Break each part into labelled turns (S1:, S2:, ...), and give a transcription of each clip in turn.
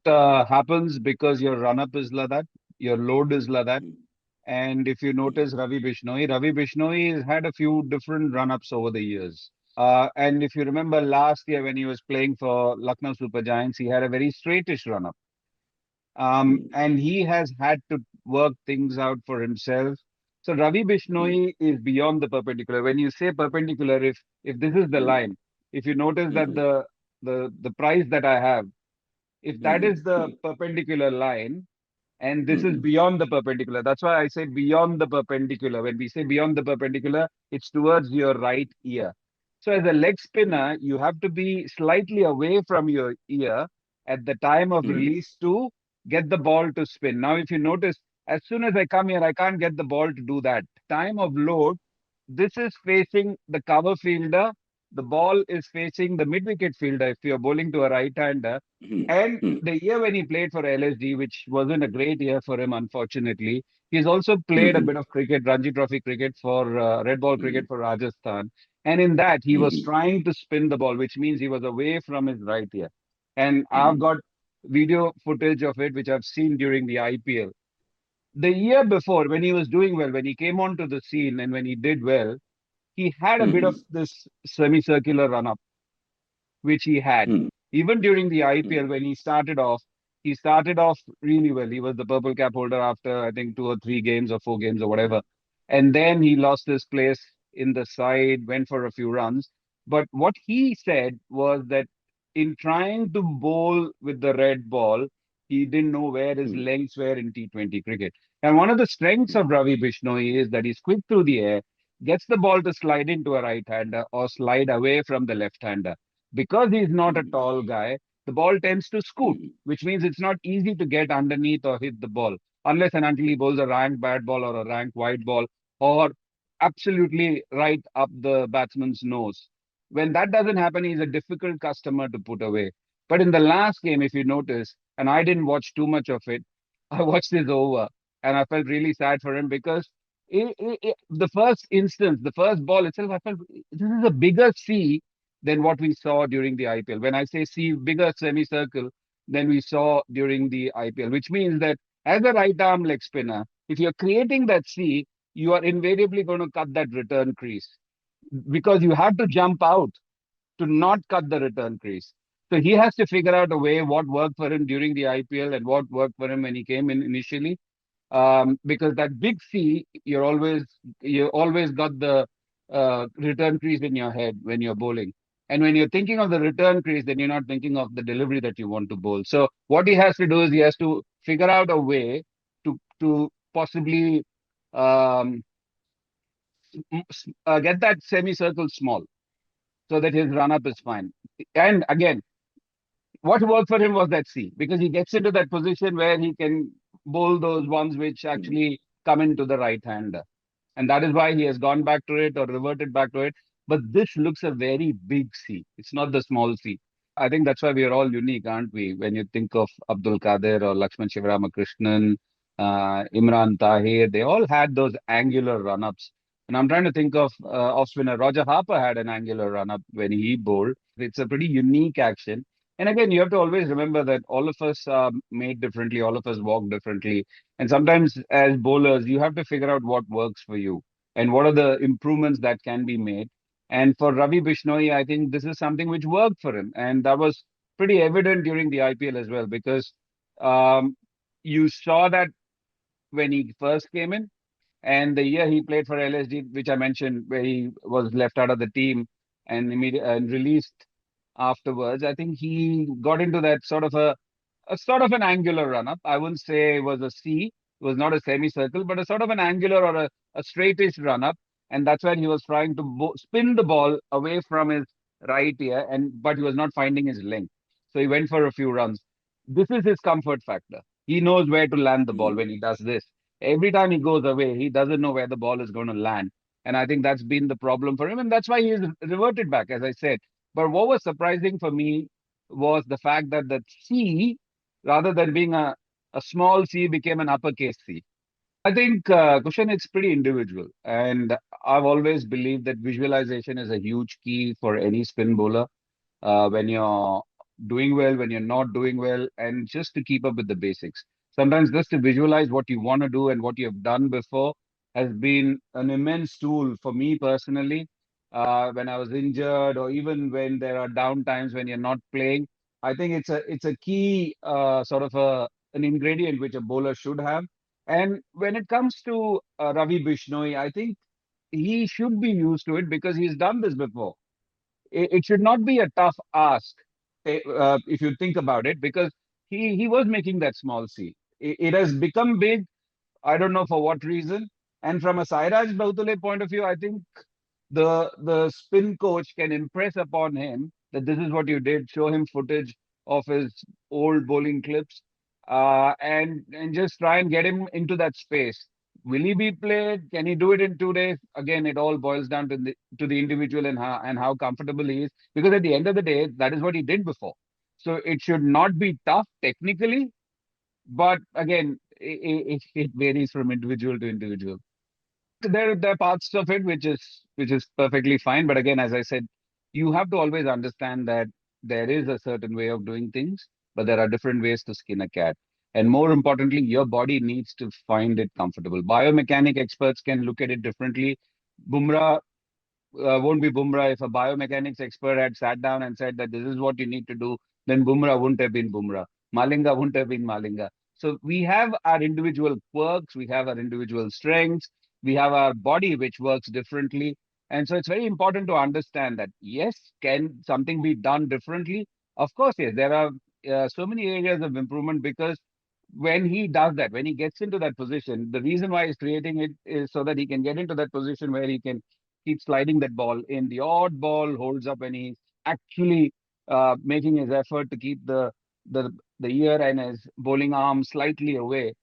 S1: happens because your run-up is like that, your load is like that.
S2: mm,
S1: And if you
S2: mm,
S1: notice Ravi Bishnoi has had a few different run-ups over the years. And if you remember last year when he was playing for Lucknow Super Giants, he had a very straightish run-up.
S2: mm,
S1: And he has had to work things out for himself. So Ravi
S2: mm,
S1: Bishnoi is beyond the perpendicular. When you say perpendicular, if this is the
S2: mm,
S1: line, if you notice that
S2: mm,
S1: the price that I have, if that
S2: mm,
S1: is the
S2: mm,
S1: perpendicular line, and this is
S2: mm,
S1: beyond the perpendicular. That's why I say beyond the perpendicular. When we say beyond the perpendicular, it's towards your right ear. So as a leg spinner, you have to be slightly away from your ear at the time of
S2: mm,
S1: release to get the ball to spin. Now, if you notice, as soon as I come here, I can't get the ball to do that. Time of load, this is facing the cover fielder. The ball is facing the mid-wicket fielder if you're bowling to a right-hander.
S2: mm,
S1: And
S2: mm,
S1: the year when he played for LSG, which wasn't a great year for him, unfortunately, he's also played a
S2: mm,
S1: bit of cricket, Ranji Trophy cricket for red ball cricket
S2: mm,
S1: for Rajasthan. And in that, he was
S2: mm,
S1: trying to spin the ball, which means he was away from his right ear. And I've
S2: mm,
S1: got video footage of it, which I've seen during the IPL. The year before, when he was doing well, when he came onto the scene and when he did well, he had a bit of
S2: mm,
S1: this semicircular run up which he had.
S2: mm,
S1: Even during the
S2: mm,
S1: IPL, when he started off really well. He was the purple cap holder after, I think, 2 or 3 games or 4 games or whatever. And then he lost his place in the side, went for a few runs. But what he said was that in trying to bowl with the red ball, he didn't know where his
S2: mm,
S1: lengths were in T20 cricket. And one of the strengths of
S2: mm,
S1: Ravi Bishnoi is that he's quick through the air, gets the ball to slide into a right-hander or slide away from the left-hander. Because he's not a
S2: mm,
S1: tall guy, the ball tends to scoot,
S2: mm,
S1: which means it's not easy to get underneath or hit the ball, unless and until he bowls a rank bad ball or a rank wide ball or absolutely right up the batsman's nose. When that doesn't happen, he's a difficult customer to put away. But in the last game, if you notice, and I didn't watch too much of it, I watched his over and I felt really sad for him because the first instance, the first ball itself, I felt this is a bigger C than what we saw during the IPL. When I say C, bigger semicircle than we saw during the IPL, which means that as a right arm leg spinner, if you're creating that C, you are invariably going to cut that return crease because you have to jump out to not cut the return crease. So he has to figure out a way what worked for him during the IPL and what worked for him when he came in initially. Because that big C, you always got the return crease in your head when you're bowling. And when you're thinking of the return crease, then you're not thinking of the delivery that you want to bowl. So what he has to do is he has to figure out a way to possibly um, get that semicircle small so that his run up is fine. And again, what worked for him was that C because he gets into that position where he can bowl those ones which
S2: mm,
S1: actually come into the right hander. And that is why he has gone back to it or reverted back to it. But this looks a very big C. It's not the small C. I think that's why we are all unique, aren't we? When you think of Abdul Kader or Lakshman Shivaramakrishnan, Imran Tahir, they all had those angular run-ups. And I'm trying to think of off spinner. Roger Harper had an angular run-up when he bowled. It's a pretty unique action. And again, you have to always remember that all of us are made differently, all of us walk differently. And sometimes, as bowlers, you have to figure out what works for you and what are the improvements that can be made. And for Ravi Bishnoi, I think this is something which worked for him. And that was pretty evident during the IPL as well, because um, you saw that when he first came in. And the year he played for LSG, which I mentioned, where he was left out of the team and and released afterwards, I think he got into that a sort of an angular run up. I wouldn't say it was a C, it was not a semicircle, but a sort of an angular or a straightish run up. And that's when he was trying to spin the ball away from his right ear, but he was not finding his length. So he went for a few runs. This is his comfort factor. He knows where to land the ball
S2: mm,
S1: when he does this. Every time he goes away, he doesn't know where the ball is going to land. And I think that's been the problem for him. And that's why he's reverted back, as I said. But what was surprising for me was the fact that the C, rather than being a small C, became an uppercase C. I think, Kushan, it's pretty individual. And I've always believed that visualization is a huge key for any spin bowler when you're doing well, when you're not doing well, and just to keep up with the basics. Sometimes just to visualize what you want to do and what you have done before has been an immense tool for me personally. When I was injured, or even when there are down times when you're not playing, I think it's a key sort of an ingredient which a bowler should have. And when it comes to Ravi Bishnoi, I think he should be used to it because he's done this before. It should not be a tough ask, if you think about it, because he was making that small C. It has become big. I don't know for what reason. And from a Sairaj Bhautule point of view, I think the spin coach can impress upon him that this is what you did, show him footage of his old bowling clips, and just try and get him into that space. Will he be played? Can he do it in 2 days? Again, it all boils down to the individual and how comfortable he is. Because at the end of the day, that is what he did before. So it should not be tough technically, but again, it varies from individual to individual. There are parts of it which is perfectly fine. But again, as I said, you have to always understand that there is a certain way of doing things, but there are different ways to skin a cat. And more importantly, your body needs to find it comfortable. Biomechanic experts can look at it differently. Bumrah won't be Bumrah. If a biomechanics expert had sat down and said that this is what you need to do, then Bumrah wouldn't have been Bumrah. Malinga wouldn't have been Malinga. So we have our individual quirks, we have our individual strengths, we have our body which works differently. And so it's very important to understand that, yes, can something be done differently? Of course, yes. There are so many areas of improvement because when he does that, when he gets into that position, the reason why he's creating it is so that he can get into that position where he can keep sliding that ball in. The odd ball holds up when he's actually making his effort to keep the the ear and his bowling arm slightly away.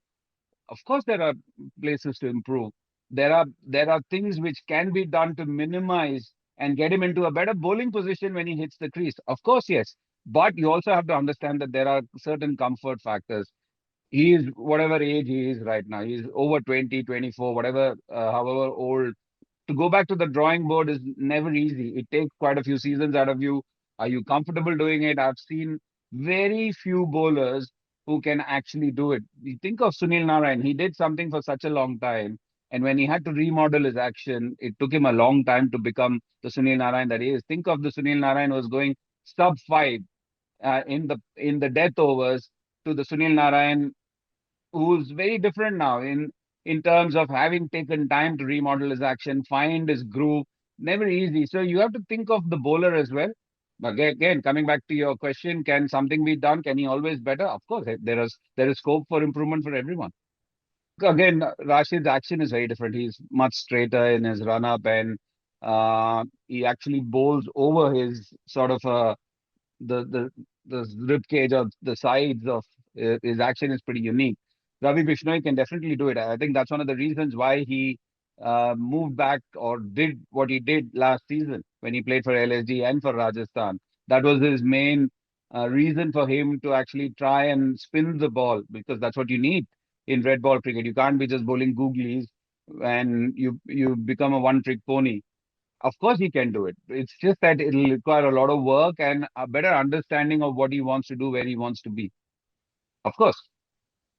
S1: Of course, there are places to improve. There are things which can be done to minimize and get him into a better bowling position when he hits the crease. Of course, yes. But you also have to understand that there are certain comfort factors. He is whatever age he is right now. He's over 20, 24, whatever, however old. To go back to the drawing board is never easy. It takes quite a few seasons out of you. Are you comfortable doing it? I've seen very few bowlers who can actually do it. You think of Sunil Narayan. He did something for such a long time. And when he had to remodel his action, it took him a long time to become the Sunil Narayan that he is. Think of the Sunil Narayan who was going sub five in the death overs to the Sunil Narayan who's very different now in terms of having taken time to remodel his action, find his groove. Never easy. So you have to think of the bowler as well. But again, coming back to your question, can something be done? Can he always better? Of course, there is scope for improvement for everyone. Again, Rashid's action is very different. He's much straighter in his run up, and he actually bowls over his sort of the the rib cage or the sides of his action is pretty unique. Ravi Bishnoi can definitely do it. I think that's one of the reasons why he moved back or did what he did last season when he played for LSG and for Rajasthan. That was his main reason for him to actually try and spin the ball because that's what you need in red ball cricket. You can't be just bowling googlies and you become a one trick pony. Of course, he can do it. It's just that it'll require a lot of work and a better understanding of what he wants to do, where he wants to be. Of course.